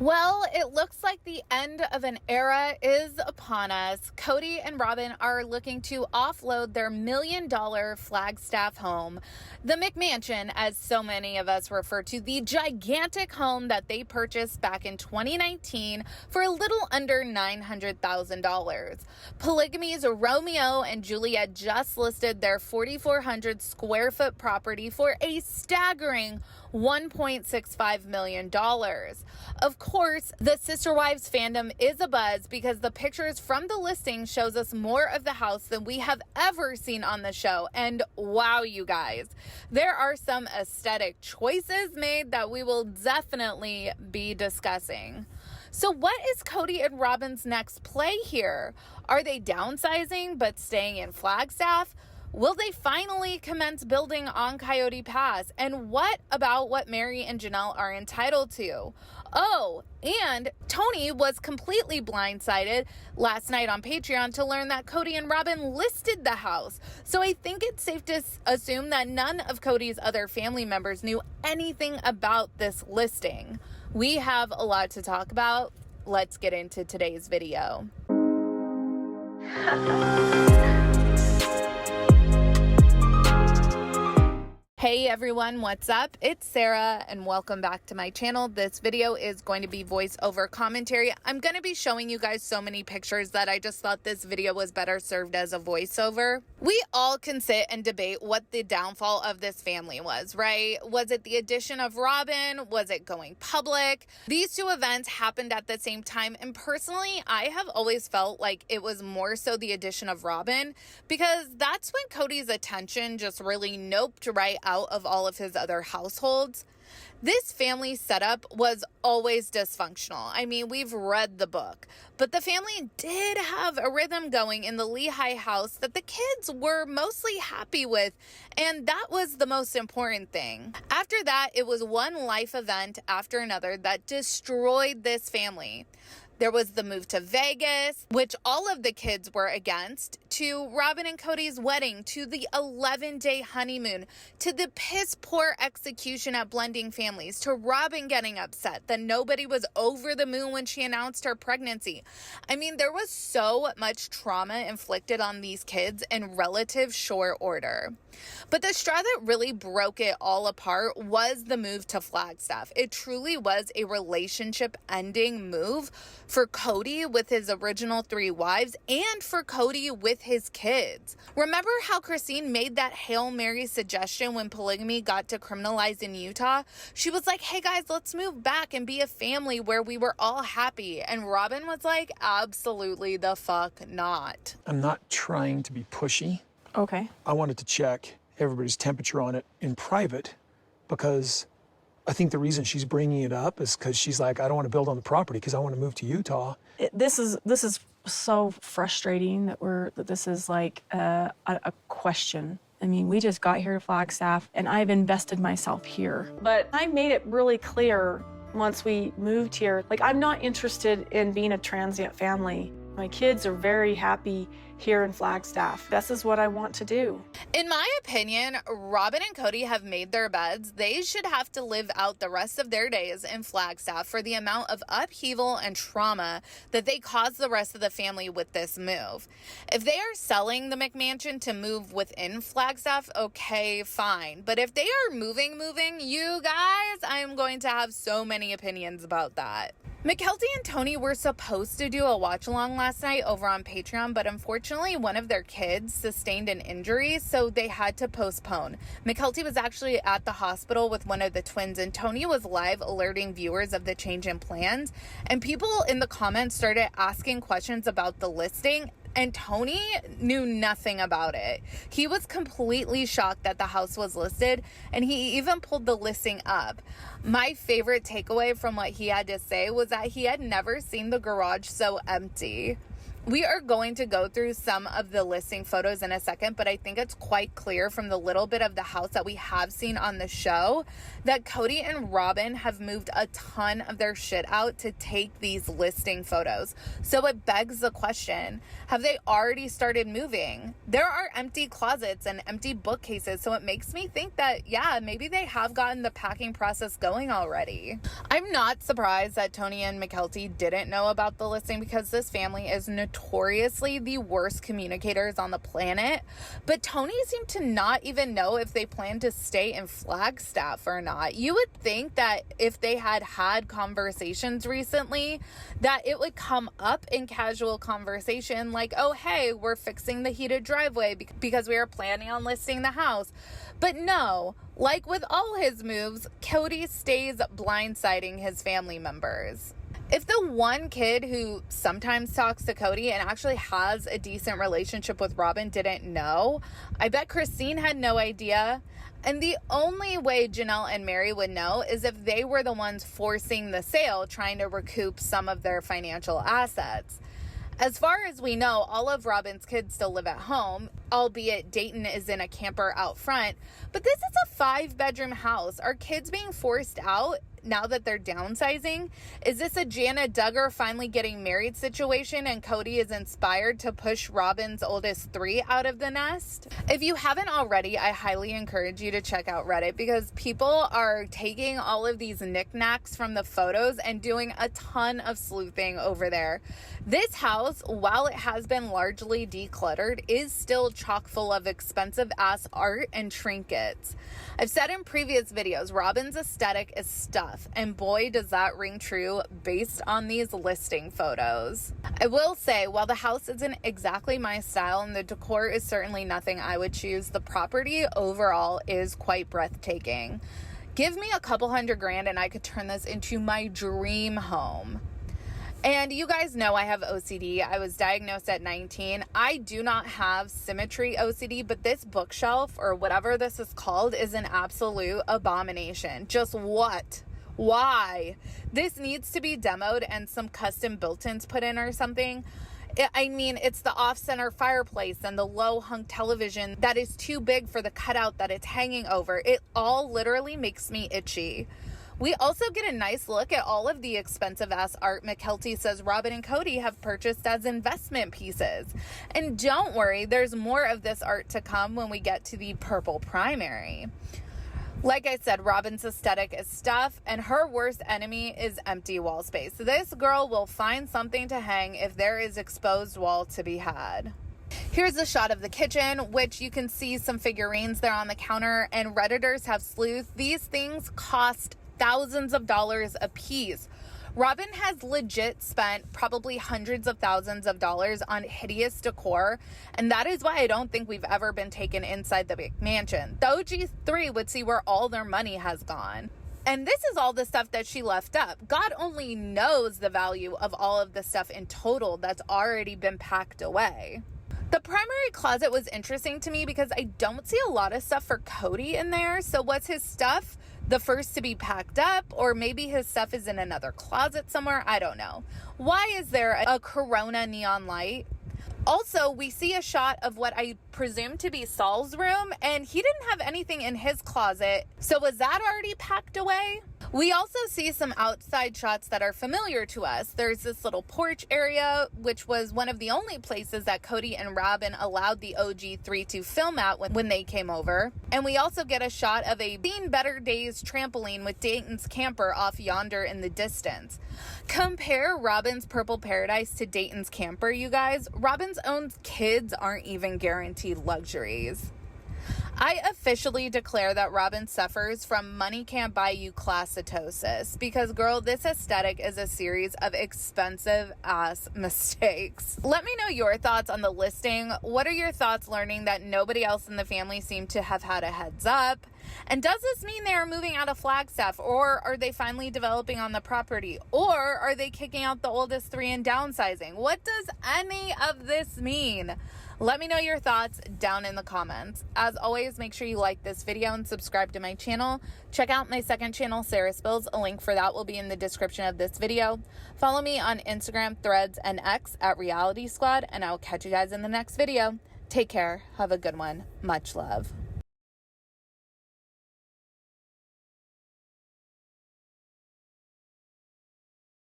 Well, it looks like the end of an era is upon us. Kody and Robyn are looking to offload their $1 million Flagstaff home, the McMansion, as so many of us refer to the gigantic home that they purchased back in 2019 for a little under $900,000. Polygamy's Romeo and Juliet just listed their 4,400 square foot property for a staggering $1.65 million. Of course, the Sister Wives fandom is abuzz because the pictures from the listing shows us more of the house than we have ever seen on the show. And wow, you guys, there are some aesthetic choices made that we will definitely be discussing. So what is Kody and Robyn's next play here? Are they downsizing but staying in Flagstaff? Will they finally commence building on Coyote Pass? And what about what Mary and Janelle are entitled to? Oh, and Tony was completely blindsided last night on Patreon to learn that Kody and Robyn listed the house. So I think it's safe to assume that none of Kody's other family members knew anything about this listing. We have a lot to talk about. Let's get into today's video. Hey everyone, what's up? It's Sarah and welcome back to my channel. This video is going to be voiceover commentary. I'm going to be showing you guys so many pictures that I just thought this video was better served as a voiceover. We all can sit and debate what the downfall of this family was, right? Was it the addition of Robyn? Was it going public? These two events happened at the same time, and personally, I have always felt like it was more so the addition of Robyn because that's when Kody's attention just really noped right out of all of his other households. This family setup was always dysfunctional. I mean, we've read the book, but the family did have a rhythm going in the Lehigh house that the kids were mostly happy with, and that was the most important thing. After that, it was one life event after another that destroyed this family. There was the move to Vegas, which all of the kids were against, to Robyn and Kody's wedding, to the 11-day honeymoon, to the piss-poor execution at Blending Families, to Robyn getting upset that nobody was over the moon when she announced her pregnancy. I mean, there was so much trauma inflicted on these kids in relative short order. But the straw that really broke it all apart was the move to Flagstaff. It truly was a relationship-ending move for Kody with his original 3 wives and for Kody with his kids. Remember how Christine made that Hail Mary suggestion when polygamy got decriminalized in Utah? She was like, hey guys, let's move back and be a family where we were all happy. And Robyn was like, absolutely the fuck not. I'm not trying to be pushy. Okay. I wanted to check everybody's temperature on it in private because I think the reason she's bringing it up is because she's like, I don't want to build on the property because I want to move to Utah. This is so frustrating that this is like a question. I mean, we just got here to Flagstaff and I've invested myself here. But I made it really clear once we moved here, like I'm not interested in being a transient family. My kids are very happy here in Flagstaff. This is what I want to do. In my opinion, Robyn and Kody have made their beds. They should have to live out the rest of their days in Flagstaff for the amount of upheaval and trauma that they caused the rest of the family with this move. If they are selling the McMansion to move within Flagstaff, okay, fine. But if they are moving, you guys, I'm going to have so many opinions about that. Mykelti and Tony were supposed to do a watch-along last night over on Patreon, but unfortunately one of their kids sustained an injury, so they had to postpone. Mykelti was actually at the hospital with one of the twins, and Tony was live alerting viewers of the change in plans, and people in the comments started asking questions about the listing, and Tony knew nothing about it. He was completely shocked that the house was listed, and he even pulled the listing up. My favorite takeaway from what he had to say was that he had never seen the garage so empty. We are going to go through some of the listing photos in a second, but I think it's quite clear from the little bit of the house that we have seen on the show that Kody and Robyn have moved a ton of their shit out to take these listing photos. So it begs the question, have they already started moving? There are empty closets and empty bookcases, so it makes me think that, yeah, maybe they have gotten the packing process going already. I'm not surprised that Tony and McKelty didn't know about the listing because this family is notoriously the worst communicators on the planet, but Tony seemed to not even know if they planned to stay in Flagstaff or not. You would think that if they had had conversations recently, that it would come up in casual conversation like, oh, hey, we're fixing the heated driveway because we are planning on listing the house. But no, like with all his moves, Kody stays blindsiding his family members. If the one kid who sometimes talks to Kody and actually has a decent relationship with Robyn didn't know, I bet Christine had no idea. And the only way Janelle and Mary would know is if they were the ones forcing the sale, trying to recoup some of their financial assets. As far as we know, all of Robyn's kids still live at home, albeit Dayton is in a camper out front. But this is a 5-bedroom house. Are kids being forced out now that they're downsizing? Is this a Jana Duggar finally getting married situation and Kody is inspired to push Robyn's oldest 3 out of the nest? If you haven't already, I highly encourage you to check out Reddit because people are taking all of these knickknacks from the photos and doing a ton of sleuthing over there. This house, while it has been largely decluttered, is still chock full of expensive ass art and trinkets. I've said in previous videos, Robyn's aesthetic is stuff, and boy does that ring true based on these listing photos. I will say, while the house isn't exactly my style and the decor is certainly nothing I would choose, the property overall is quite breathtaking. Give me a couple $100,000 and I could turn this into my dream home. And you guys know I have OCD. I was diagnosed at 19. I do not have symmetry OCD, but this bookshelf or whatever this is called is an absolute abomination. Just what? Why? This needs to be demoed and some custom built-ins put in or something. I mean, it's the off-center fireplace and the low-hung television that is too big for the cutout that it's hanging over. It all literally makes me itchy. We also get a nice look at all of the expensive-ass art McKelty says Robyn and Kody have purchased as investment pieces. And don't worry, there's more of this art to come when we get to the purple primary. Like I said, Robyn's aesthetic is stuff, and her worst enemy is empty wall space. This girl will find something to hang if there is exposed wall to be had. Here's a shot of the kitchen, which you can see some figurines there on the counter, and Redditors have sleuthed. These things cost thousands of dollars a piece. Robyn has legit spent probably hundreds of thousands of dollars on hideous decor, and that is why I don't think we've ever been taken inside the McMansion. The OG3 would see where all their money has gone. And this is all the stuff that she left up. God only knows the value of all of the stuff in total that's already been packed away. The primary closet was interesting to me because I don't see a lot of stuff for Kody in there. So was his stuff the first to be packed up, or maybe his stuff is in another closet somewhere? I don't know. Why is there a Corona neon light? Also, we see a shot of what I presume to be Saul's room, and he didn't have anything in his closet. So was that already packed away? We also see some outside shots that are familiar to us. There's this little porch area, which was one of the only places that Kody and Robyn allowed the OG3 to film at when they came over. And we also get a shot of a Seen Better Days trampoline with Dayton's camper off yonder in the distance. Compare Robyn's Purple Paradise to Dayton's camper, you guys. Robyn's own kids aren't even guaranteed luxuries. I officially declare that Robyn suffers from money can't buy you classitosis because, girl, this aesthetic is a series of expensive ass mistakes. Let me know your thoughts on the listing. What are your thoughts learning that nobody else in the family seemed to have had a heads up? And does this mean they are moving out of Flagstaff, or are they finally developing on the property, or are they kicking out the oldest three and downsizing? What does any of this mean? Let me know your thoughts down in the comments. As always, make sure you like this video and subscribe to my channel. Check out my second channel, Sarah Spills. A link for that will be in the description of this video. Follow me on Instagram, Threads, and X at Reality Squad, and I will catch you guys in the next video. Take care. Have a good one. Much love.